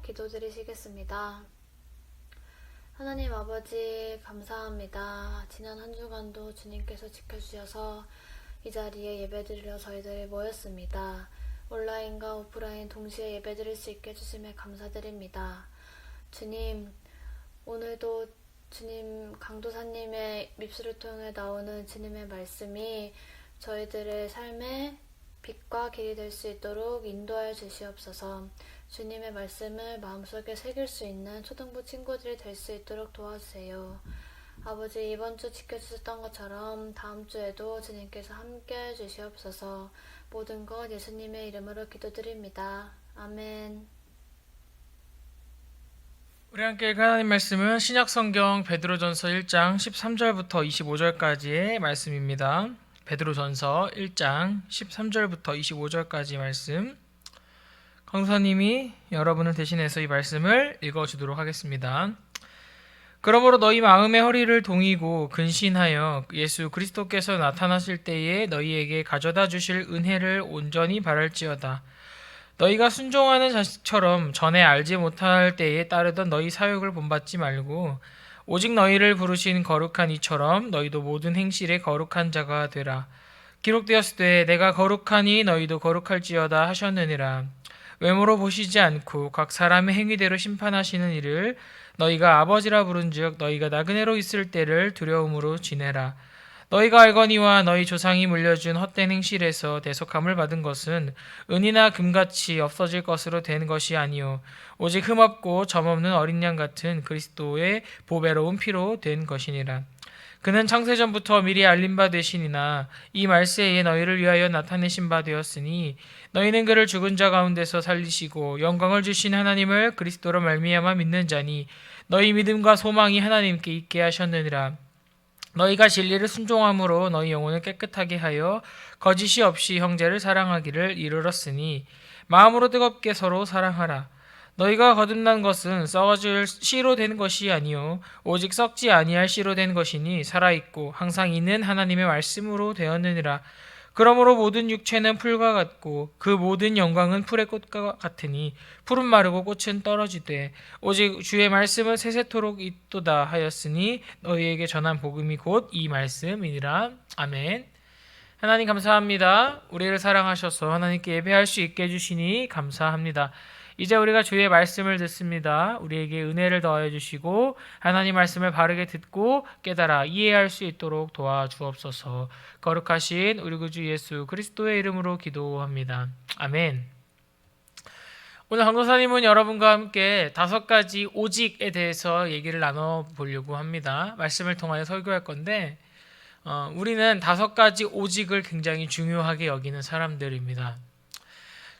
기도드리시겠습니다. 하나님 아버지 감사합니다. 지난 한 주간도 주님께서 지켜주셔서 이 자리에 예배드리러 저희들이 모였습니다. 온라인과 오프라인 동시에 예배드릴 수 있게 해주심에 감사드립니다. 주님, 오늘도 주님 강도사님의 입술을 통해 나오는 주님의 말씀이 저희들의 삶의 빛과 길이 될 수 있도록 인도하여 주시옵소서. 주님의 말씀을 마음속에 새길 수 있는 초등부 친구들이 될 수 있도록 도와주세요. 아버지, 이번 주 지켜주셨던 것처럼 다음 주에도 주님께서 함께해 주시옵소서. 모든 것 예수님의 이름으로 기도드립니다. 아멘. 우리 함께 읽은 하나님 말씀은 신약성경 베드로전서 1장 13절부터 25절까지의 말씀입니다. 베드로전서 1장 13절부터 25절까지 말씀, 강사님이 여러분을 대신해서 이 말씀을 읽어주도록 하겠습니다. 그러므로 너희 마음의 허리를 동이고 근신하여 예수 그리스도께서 나타나실 때에 너희에게 가져다 주실 은혜를 온전히 바랄지어다. 너희가 순종하는 자식처럼 전에 알지 못할 때에 따르던 너희 사역을 본받지 말고 오직 너희를 부르신 거룩한 이처럼 너희도 모든 행실에 거룩한 자가 되라. 기록되었을 때 내가 거룩하니 너희도 거룩할지어다 하셨느니라. 외모로 보시지 않고 각 사람의 행위대로 심판하시는 이를 너희가 아버지라 부른즉 너희가 나그네로 있을 때를 두려움으로 지내라. 너희가 알거니와 너희 조상이 물려준 헛된 행실에서 대속함을 받은 것은 은이나 금같이 없어질 것으로 된 것이 아니요 오직 흠없고 점없는 어린 양 같은 그리스도의 보배로운 피로 된 것이니라. 그는 창세전부터 미리 알린 바 되시니나 이 말세에 너희를 위하여 나타내신 바 되었으니 너희는 그를 죽은 자 가운데서 살리시고 영광을 주신 하나님을 그리스도로 말미암아 믿는 자니 너희 믿음과 소망이 하나님께 있게 하셨느니라. 너희가 진리를 순종함으로 너희 영혼을 깨끗하게 하여 거짓이 없이 형제를 사랑하기를 이르렀으니 마음으로 뜨겁게 서로 사랑하라. 너희가 거듭난 것은 썩어질 씨로 된 것이 아니요 오직 썩지 아니할 씨로 된 것이니 살아있고 항상 있는 하나님의 말씀으로 되었느니라. 그러므로 모든 육체는 풀과 같고 그 모든 영광은 풀의 꽃과 같으니 풀은 마르고 꽃은 떨어지되 오직 주의 말씀은 세세토록 있도다 하였으니 너희에게 전한 복음이 곧 이 말씀이니라. 아멘. 하나님 감사합니다. 우리를 사랑하셔서 하나님께 예배할 수 있게 해주시니 감사합니다. 이제 우리가 주의 말씀을 듣습니다. 우리에게 은혜를 더하여 주시고 하나님 말씀을 바르게 듣고 깨달아 이해할 수 있도록 도와주옵소서. 거룩하신 우리 구주 예수 그리스도의 이름으로 기도합니다. 아멘. 오늘 강도사님은 여러분과 함께 5가지 오직에 대해서 얘기를 나눠보려고 합니다. 말씀을 통하여 설교할 건데 우리는 5가지 오직을 굉장히 중요하게 여기는 사람들입니다.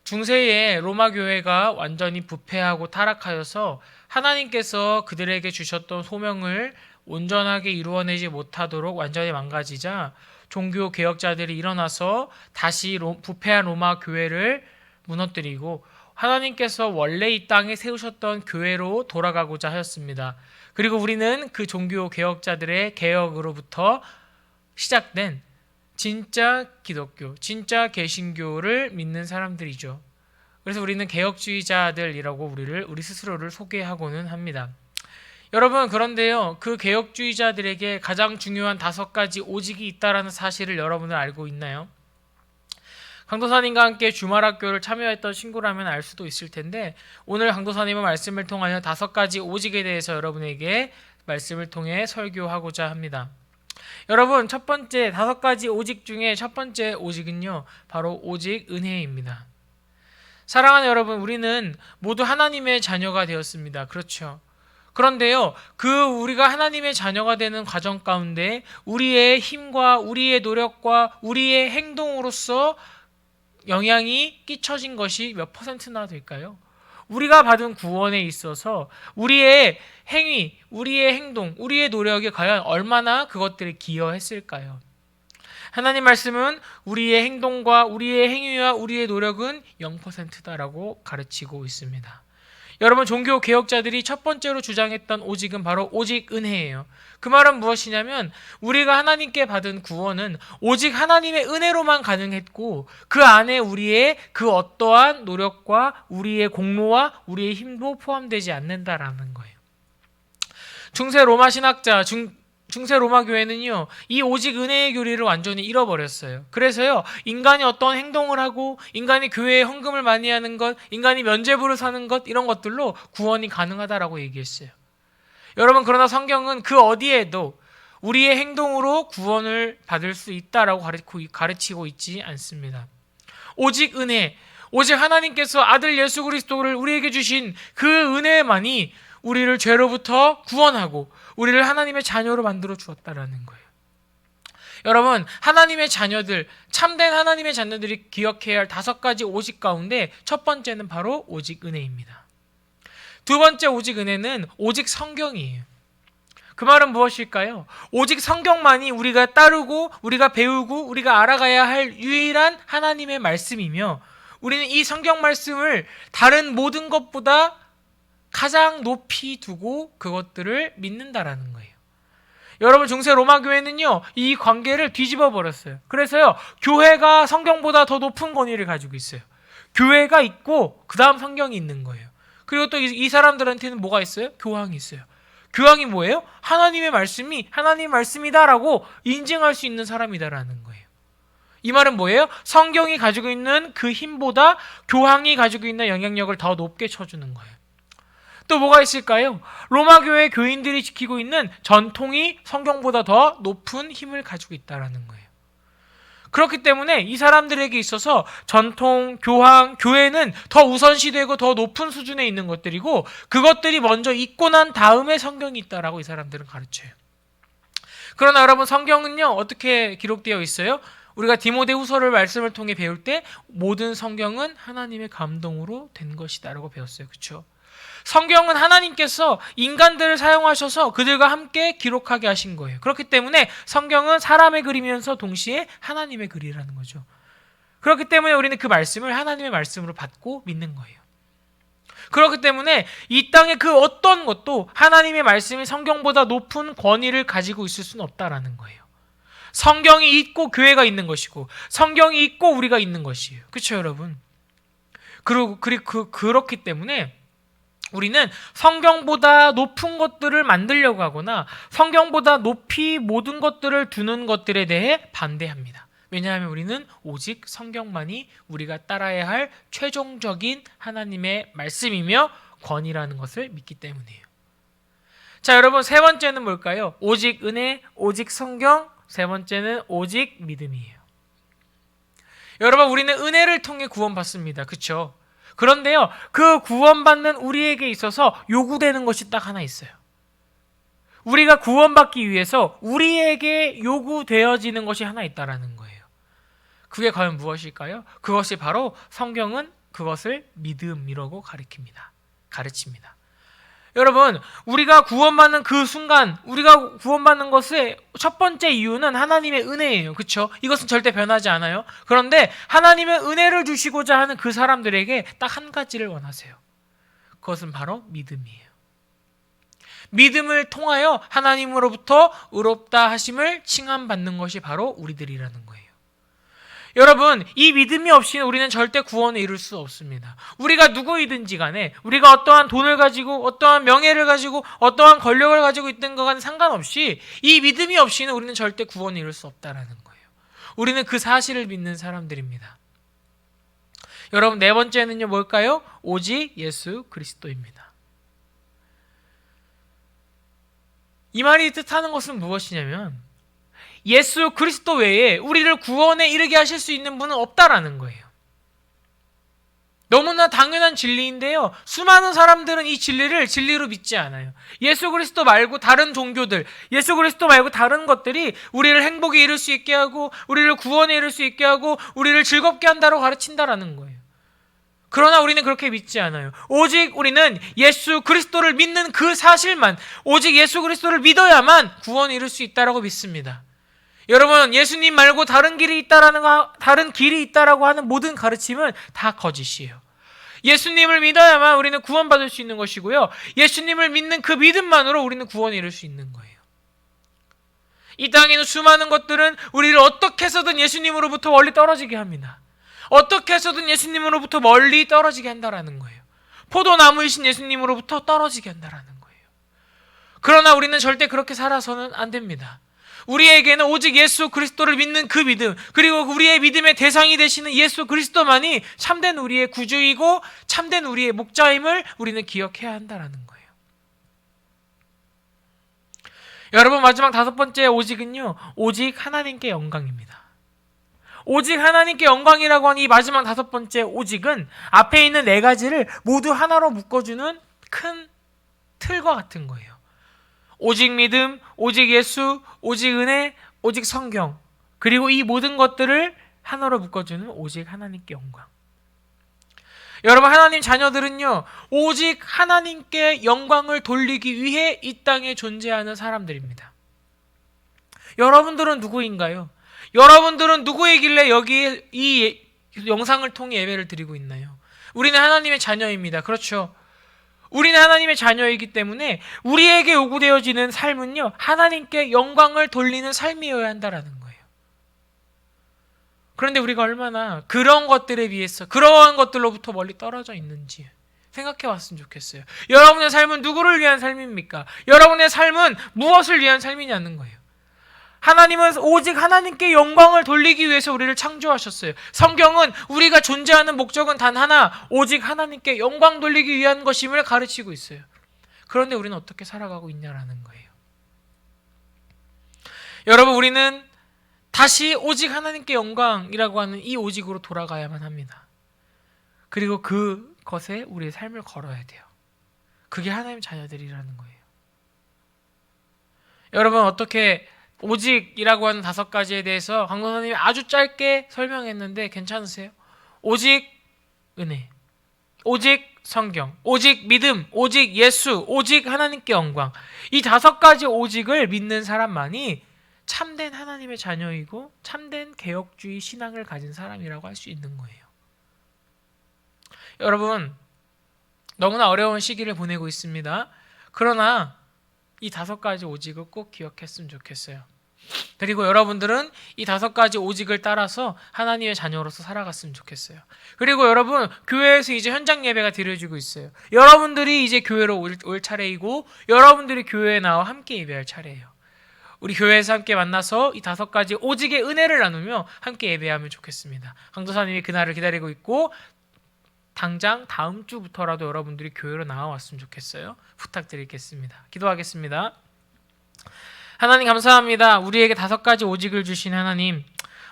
중세의 로마 교회가 완전히 부패하고 타락하여서 하나님께서 그들에게 주셨던 소명을 온전하게 이루어내지 못하도록 완전히 망가지자 종교 개혁자들이 일어나서 다시 부패한 로마 교회를 무너뜨리고 하나님께서 원래 이 땅에 세우셨던 교회로 돌아가고자 하였습니다. 그리고 우리는 그 종교 개혁자들의 개혁으로부터 시작된 진짜 기독교, 진짜 개신교를 믿는 사람들이죠. 그래서 우리는 개혁주의자들이라고 우리 스스로를 소개하고는 합니다. 여러분, 그런데요, 그 개혁주의자들에게 가장 중요한 5가지 오직이 있다라는 사실을 여러분은 알고 있나요? 강도사님과 함께 주말학교를 참여했던 친구라면 알 수도 있을 텐데, 오늘 강도사님의 말씀을 통하여 5가지 오직에 대해서 여러분에게 말씀을 통해 설교하고자 합니다. 여러분, 첫 번째 5가지 오직 중에 첫 번째 오직은요, 바로 오직 은혜입니다. 사랑하는 여러분, 우리는 모두 하나님의 자녀가 되었습니다. 그렇죠? 그런데요, 우리가 하나님의 자녀가 되는 과정 가운데 우리의 힘과 우리의 노력과 우리의 행동으로서 영향이 끼쳐진 것이 몇 %나 될까요? 우리가 받은 구원에 있어서 우리의 행위, 우리의 행동, 우리의 노력이 과연 얼마나 그것들을 기여했을까요? 하나님 말씀은 우리의 행동과 우리의 행위와 우리의 노력은 0%다라고 가르치고 있습니다. 여러분, 종교 개혁자들이 첫 번째로 주장했던 오직은 바로 오직 은혜예요. 그 말은 무엇이냐면 우리가 하나님께 받은 구원은 오직 하나님의 은혜로만 가능했고 그 안에 우리의 그 어떠한 노력과 우리의 공로와 우리의 힘도 포함되지 않는다라는 거예요. 중세 로마 신학자 중세 로마 교회는요, 이 오직 은혜의 교리를 완전히 잃어버렸어요. 그래서요, 인간이 어떤 행동을 하고, 인간이 교회에 헌금을 많이 하는 것, 인간이 면죄부를 사는 것, 이런 것들로 구원이 가능하다라고 얘기했어요. 여러분, 그러나 성경은 그 어디에도 우리의 행동으로 구원을 받을 수 있다라고 가르치고 있지 않습니다. 오직 은혜, 오직 하나님께서 아들 예수 그리스도를 우리에게 주신 그 은혜만이 우리를 죄로부터 구원하고 우리를 하나님의 자녀로 만들어 주었다라는 거예요. 여러분, 하나님의 자녀들, 참된 하나님의 자녀들이 기억해야 할 5가지 오직 가운데 첫 번째는 바로 오직 은혜입니다. 두 번째 오직 은혜는 오직 성경이에요. 그 말은 무엇일까요? 오직 성경만이 우리가 따르고 우리가 배우고 우리가 알아가야 할 유일한 하나님의 말씀이며 우리는 이 성경 말씀을 다른 모든 것보다 가장 높이 두고 그것들을 믿는다라는 거예요. 여러분, 중세 로마 교회는요, 이 관계를 뒤집어 버렸어요. 그래서요, 교회가 성경보다 더 높은 권위를 가지고 있어요. 교회가 있고 그 다음 성경이 있는 거예요. 그리고 또 이 사람들한테는 뭐가 있어요? 교황이 있어요. 교황이 뭐예요? 하나님의 말씀이 하나님의 말씀이다라고 인증할 수 있는 사람이다라는 거예요. 이 말은 뭐예요? 성경이 가지고 있는 그 힘보다 교황이 가지고 있는 영향력을 더 높게 쳐주는 거예요. 또 뭐가 있을까요? 로마 교회 교인들이 지키고 있는 전통이 성경보다 더 높은 힘을 가지고 있다는 거예요. 그렇기 때문에 이 사람들에게 있어서 전통, 교황, 교회는 더 우선시되고 더 높은 수준에 있는 것들이고 그것들이 먼저 있고 난 다음에 성경이 있다라고 이 사람들은 가르쳐요. 그러나 여러분, 성경은요, 어떻게 기록되어 있어요? 우리가 디모데후서를 말씀을 통해 배울 때 모든 성경은 하나님의 감동으로 된 것이다라고 배웠어요. 그렇죠? 성경은 하나님께서 인간들을 사용하셔서 그들과 함께 기록하게 하신 거예요. 그렇기 때문에 성경은 사람의 글이면서 동시에 하나님의 글이라는 거죠. 그렇기 때문에 우리는 그 말씀을 하나님의 말씀으로 받고 믿는 거예요. 그렇기 때문에 이 땅의 그 어떤 것도 하나님의 말씀이 성경보다 높은 권위를 가지고 있을 수는 없다라는 거예요. 성경이 있고 교회가 있는 것이고 성경이 있고 우리가 있는 것이에요. 그렇죠, 여러분? 그렇기 때문에 우리는 성경보다 높은 것들을 만들려고 하거나 성경보다 높이 모든 것들을 두는 것들에 대해 반대합니다. 왜냐하면 우리는 오직 성경만이 우리가 따라야 할 최종적인 하나님의 말씀이며 권위라는 것을 믿기 때문이에요. 자, 여러분, 세 번째는 뭘까요? 오직 은혜, 오직 성경, 세 번째는 오직 믿음이에요. 여러분, 우리는 은혜를 통해 구원받습니다. 그렇죠? 그런데요, 그 구원받는 우리에게 있어서 요구되는 것이 딱 하나 있어요. 우리가 구원받기 위해서 우리에게 요구되어지는 것이 하나 있다라는 거예요. 그게 과연 무엇일까요? 그것이 바로 성경은 그것을 믿음이라고 가르칩니다. 여러분, 우리가 구원받는 그 순간, 우리가 구원받는 것의 첫 번째 이유는 하나님의 은혜예요. 그렇죠? 이것은 절대 변하지 않아요. 그런데 하나님의 은혜를 주시고자 하는 그 사람들에게 딱 한 가지를 원하세요. 그것은 바로 믿음이에요. 믿음을 통하여 하나님으로부터 의롭다 하심을 칭함받는 것이 바로 우리들이라는 거예요. 여러분, 이 믿음이 없이는 우리는 절대 구원을 이룰 수 없습니다. 우리가 누구이든지 간에, 우리가 어떠한 돈을 가지고 어떠한 명예를 가지고 어떠한 권력을 가지고 있든 것과는 상관없이 이 믿음이 없이는 우리는 절대 구원을 이룰 수 없다라는 거예요. 우리는 그 사실을 믿는 사람들입니다. 여러분, 네 번째는요 뭘까요? 오직 예수 그리스도입니다. 이 말이 뜻하는 것은 무엇이냐면 예수 그리스도 외에 우리를 구원에 이르게 하실 수 있는 분은 없다라는 거예요. 너무나 당연한 진리인데요. 수많은 사람들은 이 진리를 진리로 믿지 않아요. 예수 그리스도 말고 다른 종교들, 예수 그리스도 말고 다른 것들이 우리를 행복에 이룰 수 있게 하고 우리를 구원에 이룰 수 있게 하고 우리를 즐겁게 한다고 가르친다라는 거예요. 그러나 우리는 그렇게 믿지 않아요. 오직 우리는 예수 그리스도를 믿는 그 사실만, 오직 예수 그리스도를 믿어야만 구원을 이룰 수 있다라고 믿습니다. 여러분, 예수님 말고 다른 길이 있다라고 하는 모든 가르침은 다 거짓이에요. 예수님을 믿어야만 우리는 구원받을 수 있는 것이고요. 예수님을 믿는 그 믿음만으로 우리는 구원을 이룰 수 있는 거예요. 이 땅에는 수많은 것들은 우리를 어떻게 해서든 예수님으로부터 멀리 떨어지게 합니다. 어떻게 해서든 예수님으로부터 멀리 떨어지게 한다라는 거예요. 포도나무이신 예수님으로부터 떨어지게 한다라는 거예요. 그러나 우리는 절대 그렇게 살아서는 안 됩니다. 우리에게는 오직 예수 그리스도를 믿는 그 믿음, 그리고 우리의 믿음의 대상이 되시는 예수 그리스도만이 참된 우리의 구주이고 참된 우리의 목자임을 우리는 기억해야 한다라는 거예요. 여러분, 마지막 다섯 번째 오직은요, 오직 하나님께 영광입니다. 오직 하나님께 영광이라고 하는 이 마지막 다섯 번째 오직은 앞에 있는 네 가지를 모두 하나로 묶어주는 큰 틀과 같은 거예요. 오직 믿음, 오직 예수, 오직 은혜, 오직 성경, 그리고 이 모든 것들을 하나로 묶어주는 오직 하나님께 영광. 여러분, 하나님 자녀들은요, 오직 하나님께 영광을 돌리기 위해 이 땅에 존재하는 사람들입니다. 여러분들은 누구인가요? 여러분들은 누구이길래 여기 이 영상을 통해 예배를 드리고 있나요? 우리는 하나님의 자녀입니다. 그렇죠? 우리는 하나님의 자녀이기 때문에 우리에게 요구되어지는 삶은요, 하나님께 영광을 돌리는 삶이어야 한다라는 거예요. 그런데 우리가 얼마나 그런 것들에 비해서, 그러한 것들로부터 멀리 떨어져 있는지 생각해 왔으면 좋겠어요. 여러분의 삶은 누구를 위한 삶입니까? 여러분의 삶은 무엇을 위한 삶이냐는 거예요. 하나님은 오직 하나님께 영광을 돌리기 위해서 우리를 창조하셨어요. 성경은 우리가 존재하는 목적은 단 하나, 오직 하나님께 영광 돌리기 위한 것임을 가르치고 있어요. 그런데 우리는 어떻게 살아가고 있냐라는 거예요. 여러분, 우리는 다시 오직 하나님께 영광이라고 하는 이 오직으로 돌아가야만 합니다. 그리고 그것에 우리의 삶을 걸어야 돼요. 그게 하나님 자녀들이라는 거예요. 여러분, 어떻게 오직이라고 하는 다섯 가지에 대해서 강도사님이 아주 짧게 설명했는데 괜찮으세요? 오직 은혜, 오직 성경, 오직 믿음, 오직 예수, 오직 하나님께 영광. 이 다섯 가지 오직을 믿는 사람만이 참된 하나님의 자녀이고 참된 개혁주의 신앙을 가진 사람이라고 할 수 있는 거예요. 여러분, 너무나 어려운 시기를 보내고 있습니다. 그러나 이 다섯 가지 오직을 꼭 기억했으면 좋겠어요. 그리고 여러분들은 이 다섯 가지 오직을 따라서 하나님의 자녀로서 살아갔으면 좋겠어요. 그리고 여러분, 교회에서 이제 현장 예배가 드려지고 있어요. 여러분들이 이제 교회로 올 차례이고 여러분들이 교회에 나와 함께 예배할 차례예요. 우리 교회에서 함께 만나서 이 다섯 가지 오직의 은혜를 나누며 함께 예배하면 좋겠습니다. 강도사님이 그날을 기다리고 있고 당장 다음 주부터라도 여러분들이 교회로 나와왔으면 좋겠어요. 부탁드리겠습니다. 기도하겠습니다. 하나님 감사합니다. 우리에게 다섯 가지 오직을 주신 하나님,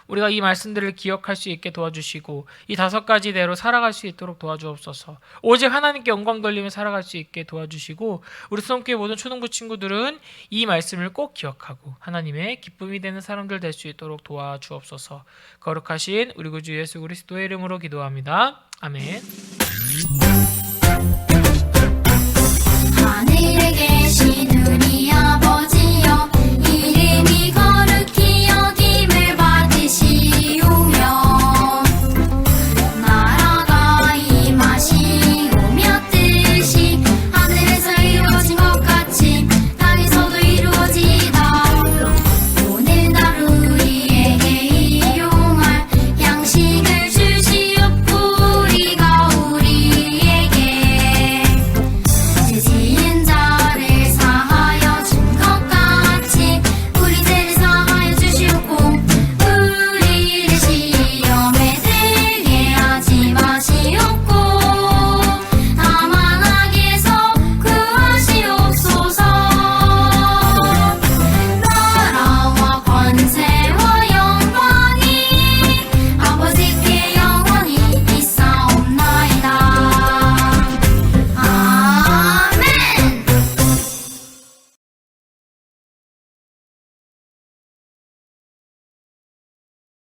우리가 이 말씀들을 기억할 수 있게 도와주시고 이 다섯 가지대로 살아갈 수 있도록 도와주옵소서. 오직 하나님께 영광 돌리며 살아갈 수 있게 도와주시고 우리 수험교회 모든 초등부 친구들은 이 말씀을 꼭 기억하고 하나님의 기쁨이 되는 사람들 될 수 있도록 도와주옵소서. 거룩하신 우리 구주 예수 그리스도의 이름으로 기도합니다. 아멘. 하늘에 계신